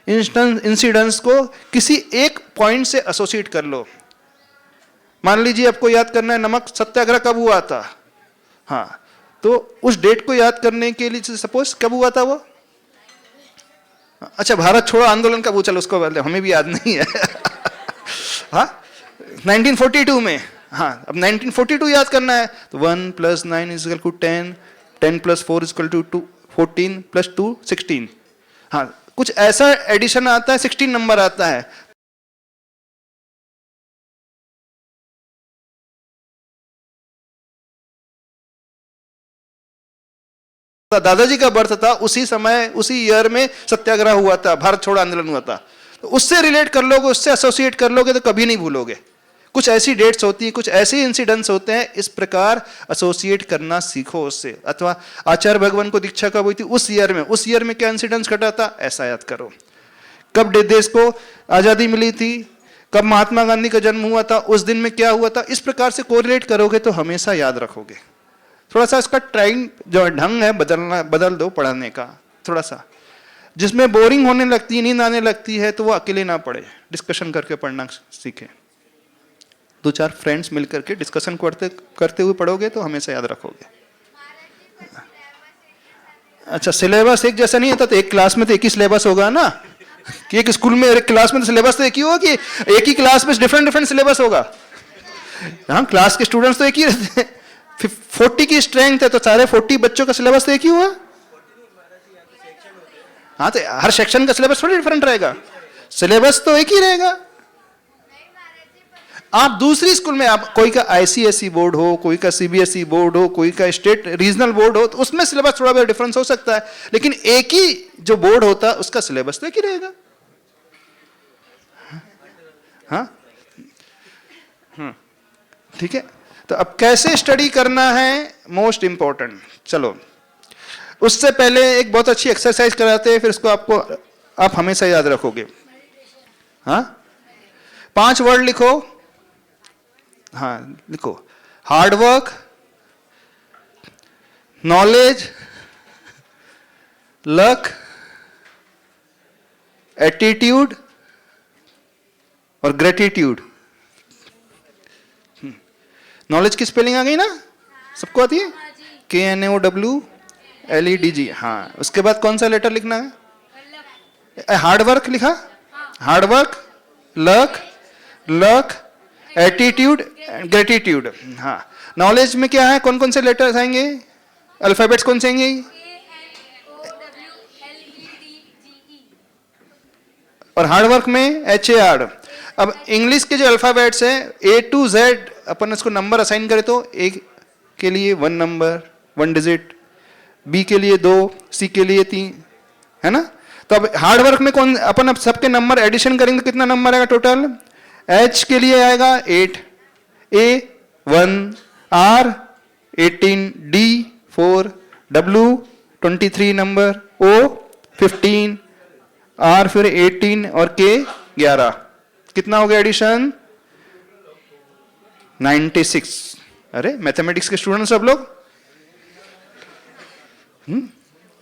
इंसिडेंस को किसी एक पॉइंट से एसोसिएट कर लो। मान लीजिए आपको याद करना है नमक सत्याग्रह कब हुआ था, हाँ, तो उस डेट को याद करने के लिए सपोज कब हुआ था वो, अच्छा भारत छोड़ो आंदोलन कब हुआ, चलो उसको हमें भी याद नहीं है हाँ 1942 में, हाँ अब 1942 याद करना है तो 1 + 9 = 10, 10 + 4 = 2, 14 + 2 16, हाँ कुछ ऐसा एडिशन आता है, 16 नंबर आता है। दादाजी का बर्थ था उसी समय, उसी ईयर में सत्याग्रह हुआ था, भारत छोड़ो आंदोलन हुआ था, तो उससे रिलेट कर लोगे, उससे एसोसिएट कर लोगे तो कभी नहीं भूलोगे। कुछ ऐसी डेट्स होती हैं, कुछ ऐसे इंसिडेंट्स होते हैं, इस प्रकार एसोसिएट करना सीखो उससे। अथवा आचार्य भगवान को दीक्षा कब हुई थी, उस ईयर में क्या इंसिडेंट्स घटा था, ऐसा याद करो। कब देश को आजादी मिली थी, कब महात्मा गांधी का जन्म हुआ था, उस दिन में क्या हुआ था, इस प्रकार से कोरिलेट करोगे तो हमेशा याद रखोगे। थोड़ा सा इसका ट्राइंग जो ढंग है बदल दो पढ़ाने का थोड़ा सा। जिसमें बोरिंग होने लगती है, नींद आने लगती है, तो वो अकेले ना पढ़े, डिस्कशन करके पढ़ना सीखे। 2-4 फ्रेंड्स मिलकर के डिस्कशन करते हुए पढ़ोगे तो हमेशा याद रखोगे। अच्छा सिलेबस एक जैसा नहीं होता, तो एक क्लास में तो एक ही सिलेबस होगा ना, कि एक स्कूल में एक क्लास में तो सिलेबस तो एक ही होगा, कि एक ही क्लास में डिफरेंट सिलेबस होगा। हाँ क्लास के स्टूडेंट्स तो एक ही रहते हैं, 40 की स्ट्रेंथ है तो सारे 40 बच्चों का सिलेबस तो एक ही हुआ। हाँ तो हर सेक्शन का सिलेबस थोड़ी डिफरेंट रहेगा, सिलेबस तो एक ही रहेगा। आप दूसरी स्कूल में, आप कोई का आईसीएसई बोर्ड हो, कोई का सीबीएसई बोर्ड हो, कोई का स्टेट रीजनल बोर्ड हो, तो उसमें सिलेबस थोड़ा बहुत डिफरेंस हो सकता है, लेकिन एक ही जो बोर्ड होता है उसका सिलेबस तो एक ही रहेगा। हाँ ठीक है। तो अब कैसे स्टडी करना है, मोस्ट इंपॉर्टेंट। चलो उससे पहले एक बहुत अच्छी एक्सरसाइज कराते हैं, फिर उसको आप हमेशा याद रखोगे। हाँ 5 वर्ड लिखो, हाँ लिखो, hard work, knowledge, luck, attitude और ग्रेटिट्यूड। नॉलेज की स्पेलिंग आ गई ना, सबको आती है, KNOWLEDG। हाँ उसके बाद कौन सा लेटर लिखना है, हार्ड वर्क लिखा, hard work, luck, attitude, gratitude. हाँ नॉलेज में क्या है, कौन कौन से लेटर्स आएंगे, अल्फाबेट्स कौन से आएंगे, और हार्ड वर्क में HAR। अब इंग्लिश के जो अल्फाबेट्स हैं A to Z, अपन इसको नंबर असाइन करें तो A के लिए 1 नंबर 1 डिजिट, B के लिए 2, C के लिए 3, है ना। तो अब हार्ड वर्क में कौन, अपन अब सबके नंबर एडिशन करेंगे तो कितना नंबर आएगा टोटल, H के लिए आएगा 8, A 1, R 18, D 4, W 23 number, O 15, R फिर 18 और K 11। कितना हो गया एडिशन, 96। अरे मैथमेटिक्स के स्टूडेंट सब लोग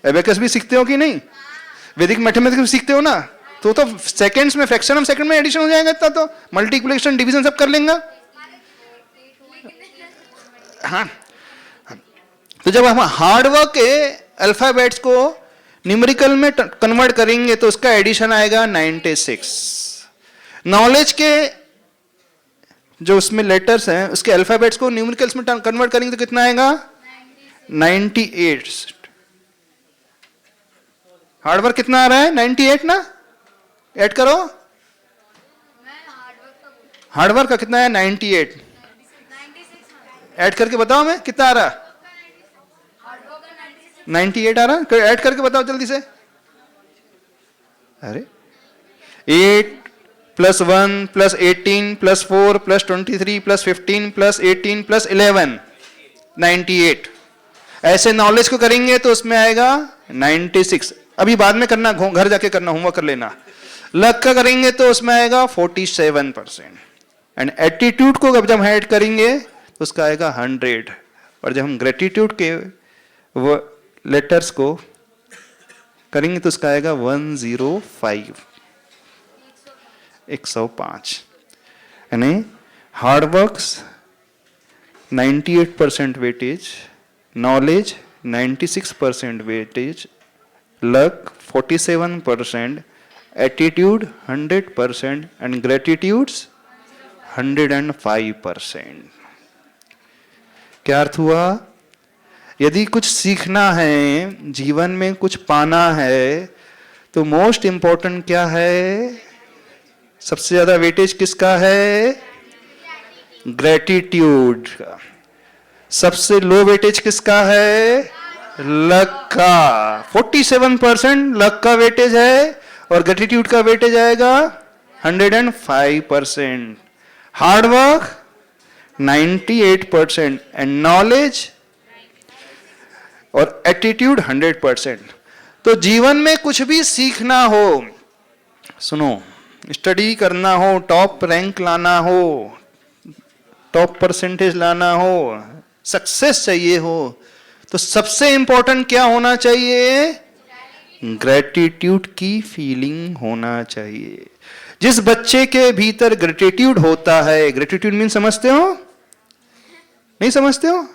एबेकस भी सीखते हो कि नहीं, वैदिक मैथमेटिक्स भी सीखते हो ना, तो सेकंड्स में, फ्रैक्शन ऑफ सेकंड में एडिशन हो जाएगा इतना, तो मल्टीप्लिकेशन डिवीजन सब कर लेंगे। हाँ तो जब हम हार्ड वर्क के अल्फाबेट्स को न्यूमेरिकल में कन्वर्ट करेंगे तो उसका एडिशन आएगा 96। नॉलेज के जो उसमें लेटर्स हैं उसके अल्फाबेट्स को न्यूमेरिकल्स में कन्वर्ट करेंगे तो कितना आएगा, 98। हार्डवर्क कितना आ रहा है, 98 ना, ऐड करो, हार्डवर्क का कितना है 98, ऐड करके बताओ, मैं कितना आ रहा, 98 आ रहा, ऐड करके बताओ जल्दी से। अरे 8 + 1 + 18 + 4 + 23 + 15 + 18 + 11 98। ऐसे नॉलेज को करेंगे तो उसमें आएगा 96। अभी बाद में करना, घर जाके करना, होमवर्क कर लेना। लक का करेंगे तो उसमें आएगा 47%। एंड एटीट्यूड को जब ऐड करेंगे तो उसका आएगा 100। और जब हम ग्रेटिट्यूड के वो लेटर्स को करेंगे तो उसका आएगा 105, 105। यानी hard works 98% weightage, knowledge 96% weightage, luck 47%, attitude 100% and gratitudes 105%। क्या अर्थ हुआ? यदि कुछ सीखना है, जीवन में कुछ पाना है, तो मोस्ट इंपॉर्टेंट क्या है? सबसे ज्यादा वेटेज किसका है? ग्रेटिट्यूड का। सबसे लो वेटेज किसका है? लक का। 47% लक का वेटेज है और ग्रेटिट्यूड का वेटेज आएगा 105%। हार्ड वर्क 98% एंड नॉलेज और एटीट्यूड 100%। तो जीवन में कुछ भी सीखना हो, सुनो, स्टडी करना हो, टॉप रैंक लाना हो, टॉप परसेंटेज लाना हो, सक्सेस चाहिए हो, तो सबसे इंपॉर्टेंट क्या होना चाहिए? ग्रेटिट्यूड की फीलिंग होना चाहिए। जिस बच्चे के भीतर ग्रेटिट्यूड होता है, ग्रेटिट्यूड मीन समझते हो? नहीं समझते हो?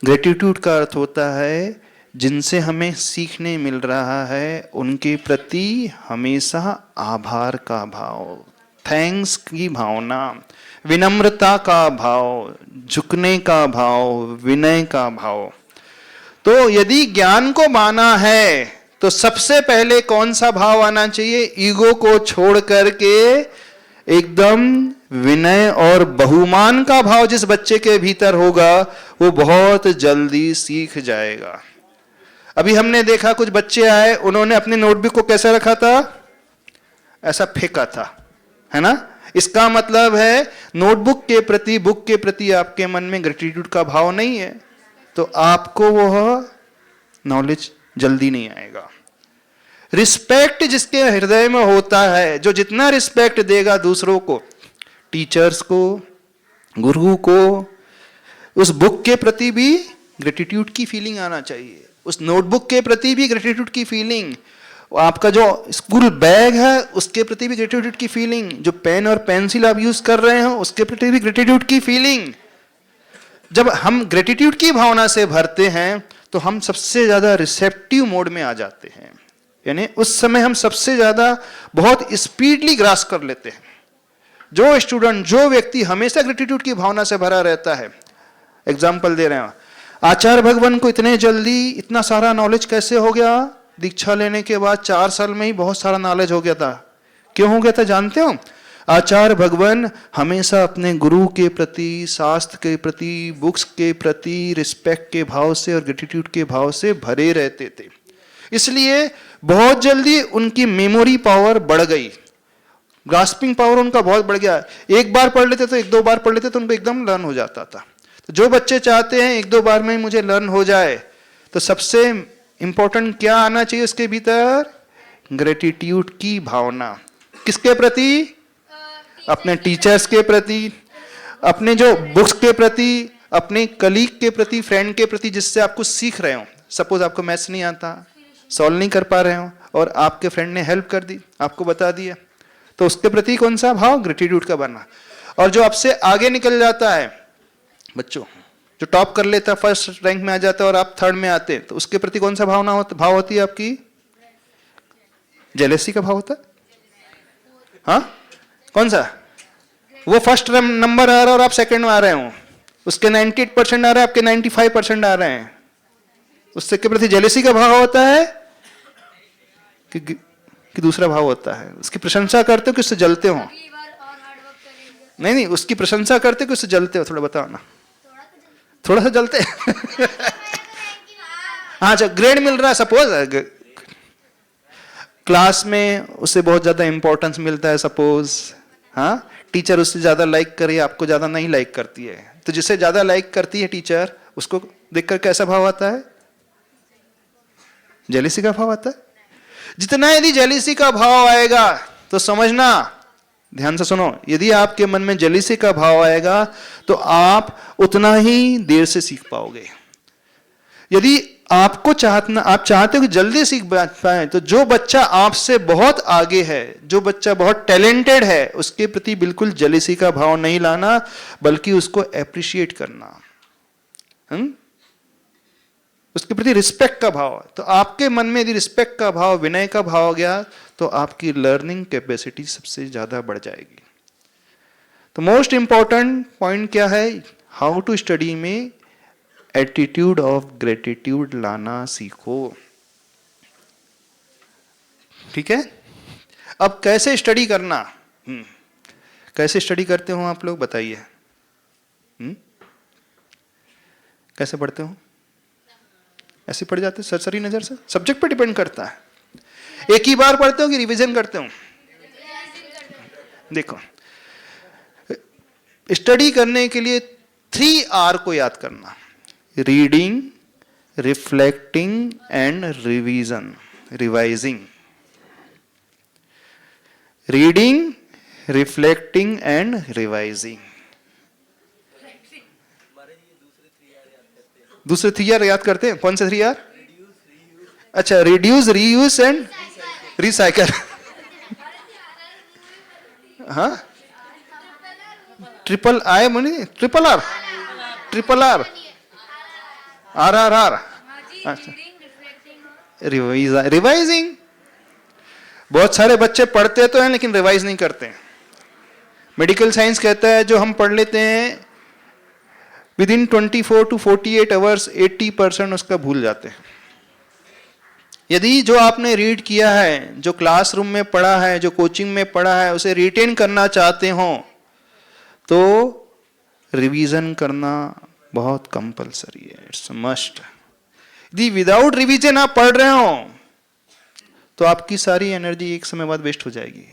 ग्रेटिट्यूड का अर्थ होता है जिनसे हमें सीखने मिल रहा है उनके प्रति हमेशा आभार का भाव, थैंक्स की भावना, विनम्रता का भाव, झुकने का भाव, विनय का भाव। तो यदि ज्ञान को माना है तो सबसे पहले कौन सा भाव आना चाहिए? ईगो को छोड़ करके एकदम विनय और बहुमान का भाव जिस बच्चे के भीतर होगा वो बहुत जल्दी सीख जाएगा। अभी हमने देखा कुछ बच्चे आए, उन्होंने अपने नोटबुक को कैसा रखा था? ऐसा फेंका था, है ना? इसका मतलब है नोटबुक के प्रति, बुक के प्रति आपके मन में ग्रेटिट्यूड का भाव नहीं है, तो आपको वह नॉलेज जल्दी नहीं आएगा। रिस्पेक्ट जिसके हृदय में होता है, जो जितना रिस्पेक्ट देगा दूसरों को, टीचर्स को, गुरु को, उस बुक के प्रति भी ग्रेटिट्यूड की फीलिंग आना चाहिए, उस नोटबुक के प्रति भी ग्रेटिट्यूड की फीलिंग, आपका जो स्कूल बैग है उसके प्रति भी ग्रेटिट्यूड की फीलिंग, जो पेन और पेंसिल आप यूज कर रहे हो उसके प्रति भी ग्रेटिट्यूड की फीलिंग। जब हम ग्रेटिट्यूड की भावना से भरते हैं तो हम सबसे ज्यादा रिसेप्टिव मोड में आ जाते हैं, यानी उस समय हम सबसे ज्यादा बहुत स्पीडली ग्रास कर लेते हैं। जो स्टूडेंट, जो व्यक्ति हमेशा ग्रेटिट्यूड की भावना से भरा रहता है, एग्जाम्पल दे रहे हैं, आचार्य भगवान को इतने जल्दी इतना सारा नॉलेज कैसे हो गया? दीक्षा लेने के बाद 4 साल में ही बहुत सारा नॉलेज हो गया था। क्यों हो गया था जानते हो? आचार्य भगवान हमेशा अपने गुरु के प्रति, शास्त्र के प्रति, बुक्स के प्रति रिस्पेक्ट के भाव से और ग्रेटिट्यूड के भाव से भरे रहते थे, इसलिए बहुत जल्दी उनकी मेमोरी पावर बढ़ गई, ग्रास्पिंग पावर उनका बहुत बढ़ गया। एक बार पढ़ लेते तो 1-2 बार पढ़ लेते तो उनको एकदम लर्न हो जाता था। तो जो बच्चे चाहते हैं 1-2 बार में मुझे लर्न हो जाए, तो सबसे इंपॉर्टेंट क्या आना चाहिए उसके भीतर? ग्रेटिट्यूड की भावना। किसके प्रति? अपने टीचर्स के प्रति, अपने जो बुक्स के प्रति, अपने कलीग के प्रति, फ्रेंड के प्रति जिससे आप कुछ सीख रहे हो। सपोज आपको मैथ्स नहीं आता, सॉल्व नहीं कर पा रहे हो और आपके फ्रेंड ने हेल्प कर दी, आपको बता दिया, तो उसके प्रति कौन सा भाव? ग्रेटिट्यूड का बना। और जो आपसे आगे निकल जाता है, बच्चों जो टॉप कर लेता है, फर्स्ट रैंक में आ जाता है और आप 3rd में आते, तो उसके प्रति कौन सा भाव होती है आपकी? जेलेसी का भाव होता है। हाँ, कौन सा? वो फर्स्ट नंबर आ रहा है और आप सेकंड में आ रहे हो, उसके 98% आ रहा है, आपके 95% आ रहे हैं, उससे के प्रति जेलेसी का भाव होता है कि दूसरा भाव होता है? उसकी प्रशंसा करते हो कि उससे जलते हो? नहीं, उसकी प्रशंसा करते हो कि उससे जलते हो? थोड़ा बताओ ना। थोड़ा सा जलते हाँ, अच्छा, ग्रेड मिल रहा है सपोज, क्लास में उससे बहुत ज्यादा इंपॉर्टेंस मिलता है सपोज, हाँ, टीचर उससे ज्यादा लाइक करे, आपको ज्यादा नहीं लाइक करती है, तो जिसे ज्यादा लाइक करती है टीचर, उसको देखकर कैसा भाव आता है? जेलिसी का भाव आता है। जितना यदि जेलिसी का भाव आएगा तो समझना ध्यान से सुनो, यदि आपके मन में जेलिसी का भाव आएगा तो आप उतना ही देर से सीख पाओगे। यदि आप चाहते हो कि जल्दी सीख पाए, तो जो बच्चा आपसे बहुत आगे है, जो बच्चा बहुत टैलेंटेड है, उसके प्रति बिल्कुल जेलिसी का भाव नहीं लाना, बल्कि उसको एप्रिशिएट करना, उसके प्रति रिस्पेक्ट का भाव। तो आपके मन में यदि रिस्पेक्ट का भाव, विनय का भाव हो गया, तो आपकी लर्निंग कैपेसिटी सबसे ज्यादा बढ़ जाएगी। तो मोस्ट इंपॉर्टेंट पॉइंट क्या है, हाउ टू स्टडी में एटीट्यूड ऑफ ग्रेटिट्यूड लाना सीखो। ठीक है, अब कैसे स्टडी करना, कैसे स्टडी करते हो आप लोग बताइए, कैसे पढ़ते हो? ऐसे पढ़ जाते सरसरी नजर से? सब्जेक्ट पे डिपेंड करता है। एक ही बार पढ़ते हो कि रिवीजन करते हो? देखो, स्टडी करने के लिए 3R को याद करना, reading, reflecting and revision, revising. Reading, reflecting and revising. दूसरे 3R याद करते हैं? कौन से 3R? अच्छा, रिड्यूस, रीयूज एंड रिसाइकल। हाँ, triple I money, triple R, triple R, RRR। अच्छा, रिवाइजिंग। बहुत सारे बच्चे पढ़ते तो हैं लेकिन रिवाइज नहीं करते। मेडिकल साइंस कहता है जो हम पढ़ लेते हैं विद इन 24 to 48 आवर्स 80% उसका भूल जाते हैं। यदि जो आपने रीड किया है, जो क्लासरूम में पढ़ा है, जो कोचिंग में पढ़ा है, उसे रिटेन करना चाहते हो तो रिवीजन करना बहुत कंपलसरी है, इट्स मस्ट। यदि विदाउट रिवीजन आप पढ़ रहे हो तो आपकी सारी एनर्जी एक समय बाद वेस्ट हो जाएगी।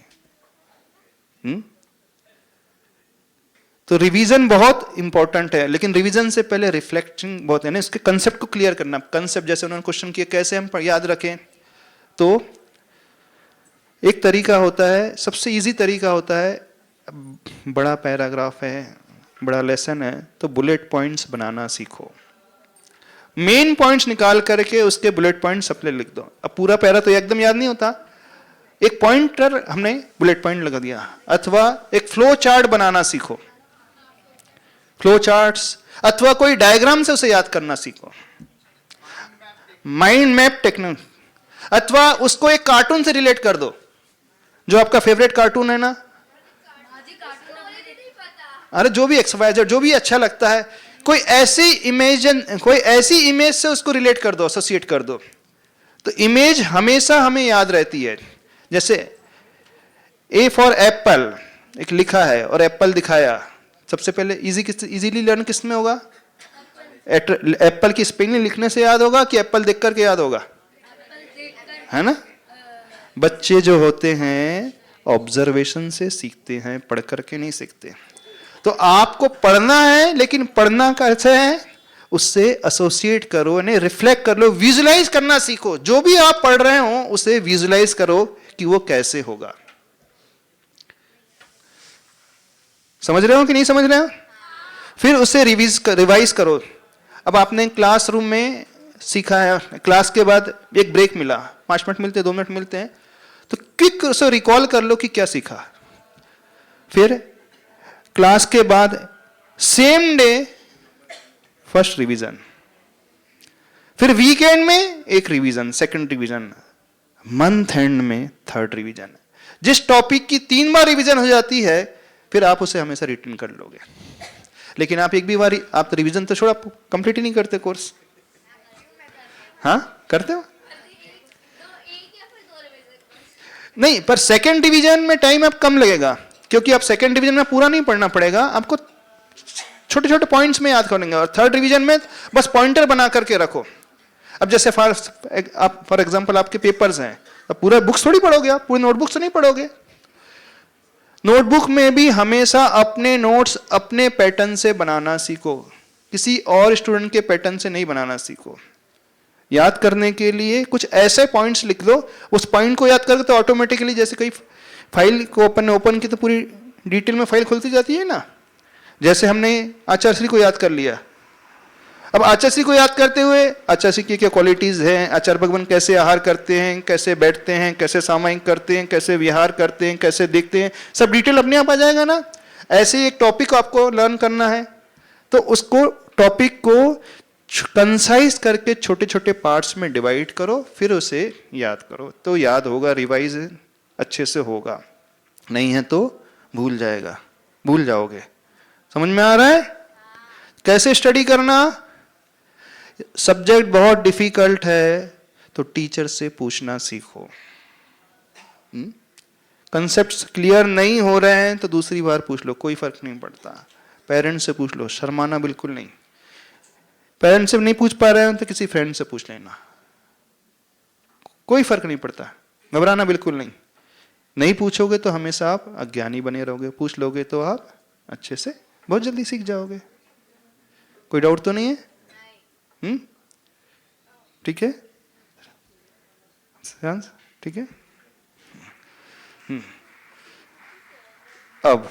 तो रिवीजन बहुत इंपॉर्टेंट है, लेकिन रिवीजन से पहले रिफ्लेक्टिंग बहुत है ना, इसके कंसेप्ट को क्लियर करना। कंसेप्ट जैसे उन्होंने क्वेश्चन किया कैसे हम याद रखें, तो एक तरीका होता है, सबसे इजी तरीका होता है, बड़ा पैराग्राफ है, बड़ा लेसन है, तो बुलेट पॉइंट्स बनाना सीखो। मेन पॉइंट्स निकाल करके उसके बुलेट पॉइंट्स अपने लिख दो। अब पूरा पैरा तो एकदम याद नहीं होता, एक पॉइंटर हमने बुलेट पॉइंट लगा दिया। अथवा एक फ्लो चार्ट बनाना सीखो, फ्लो चार्ट्स, अथवा कोई डायग्राम से उसे याद करना सीखो, माइंड मैप टेक्निक। अथवा उसको एक कार्टून से रिलेट कर दो, जो आपका फेवरेट कार्टून है ना, अरे जो भी एक्सवाइजेड, जो भी अच्छा लगता है, कोई ऐसी इमेज से उसको रिलेट कर दो, एसोसिएट कर दो, तो इमेज हमेशा हमें याद रहती है। जैसे ए फॉर एप्पल एक लिखा है और एप्पल दिखाया, सबसे पहले इजीली लर्न किस में होगा? एप्पल की स्पेलिंग लिखने से याद होगा कि एप्पल देख करके याद होगा? है ना? बच्चे जो होते हैं ऑब्जर्वेशन से सीखते हैं, पढ़ करके नहीं सीखते। तो आपको पढ़ना है, लेकिन पढ़ना कैसे है, उससे एसोसिएट करो, यानी रिफ्लेक्ट कर लो, विजुलाइज करना सीखो। जो भी आप पढ़ रहे हो उसे विजुलाइज करो कि वो कैसे होगा। समझ रहे हो कि नहीं समझ रहे हो? फिर उसे रिवाइज करो। अब आपने क्लासरूम में सीखा है, क्लास के बाद एक ब्रेक मिला, 5 मिनट मिलते हैं, 2 मिनट मिलते हैं, तो क्विक उसे रिकॉल कर लो कि क्या सीखा। फिर क्लास के बाद सेम डे फर्स्ट रिवीजन, फिर वीकेंड में एक revision, second revision, month and में थर्ड रिवीजन। जिस टॉपिक की 3 बार रिवीजन हो जाती है, फिर आप उसे हमेशा रिटर्न कर लोगे। लेकिन आप एक भी बार, आप तो रिवीजन तो छोड़, आप कंप्लीट ही नहीं करते कोर्स। हाँ करते हो? नहीं, पर सेकंड डिवीजन में टाइम अब कम लगेगा, क्योंकि आप सेकंड डिवीजन में पूरा नहीं पढ़ना पड़ेगा, आपको छोटे छोटे पॉइंट्स में याद करेंगे। और थर्ड डिवीजन में बस पॉइंटर बना करके रखो। अब जैसे फॉर एग्जांपल आपके पेपर्स हैं, अब पूरा बुक्स थोड़ी पढ़ोगे, आप पूरी नोटबुक से नहीं पढ़ोगे। नोटबुक में भी हमेशा अपने नोट्स अपने पैटर्न से बनाना सीखो, किसी और स्टूडेंट के पैटर्न से नहीं बनाना सीखो। याद करने के लिए कुछ ऐसे पॉइंट्स लिख दो, उस पॉइंट को याद करके तो ऑटोमेटिकली, जैसे कई फाइल को अपन ने ओपन की तो पूरी डिटेल में फाइल खुलती जाती है ना। जैसे हमने आचार्य श्री को याद कर लिया, अब आचार्य श्री को याद करते हुए आचार्य श्री की क्या क्वालिटीज हैं, आचार्य भगवान कैसे आहार करते हैं, कैसे बैठते हैं, कैसे सामायिक करते हैं, कैसे विहार करते हैं, कैसे देखते हैं, सब डिटेल अपने आप आ जाएगा ना। ऐसे ही एक टॉपिक आपको लर्न करना है तो उसको टॉपिक को कंसाइज करके छोटे छोटे पार्ट्स में डिवाइड करो, फिर उसे याद करो, तो याद होगा, रिवाइज अच्छे से होगा। नहीं है तो भूल जाएगा, भूल जाओगे। समझ में आ रहा है? कैसे स्टडी करना? सब्जेक्ट बहुत डिफिकल्ट है तो टीचर से पूछना सीखो। कंसेप्ट्स क्लियर नहीं हो रहे हैं तो दूसरी बार पूछ लो, कोई फर्क नहीं पड़ता। पेरेंट्स से पूछ लो, शर्माना बिल्कुल नहीं। पेरेंट्स से नहीं पूछ पा रहे हो तो किसी फ्रेंड से पूछ लेना, कोई फर्क नहीं पड़ता, घबराना बिल्कुल नहीं। नहीं पूछोगे तो हमेशा आप अज्ञानी बने रहोगे, पूछ लोगे तो आप अच्छे से बहुत जल्दी सीख जाओगे। कोई डाउट तो नहीं है? ठीक है, ठीक है। अब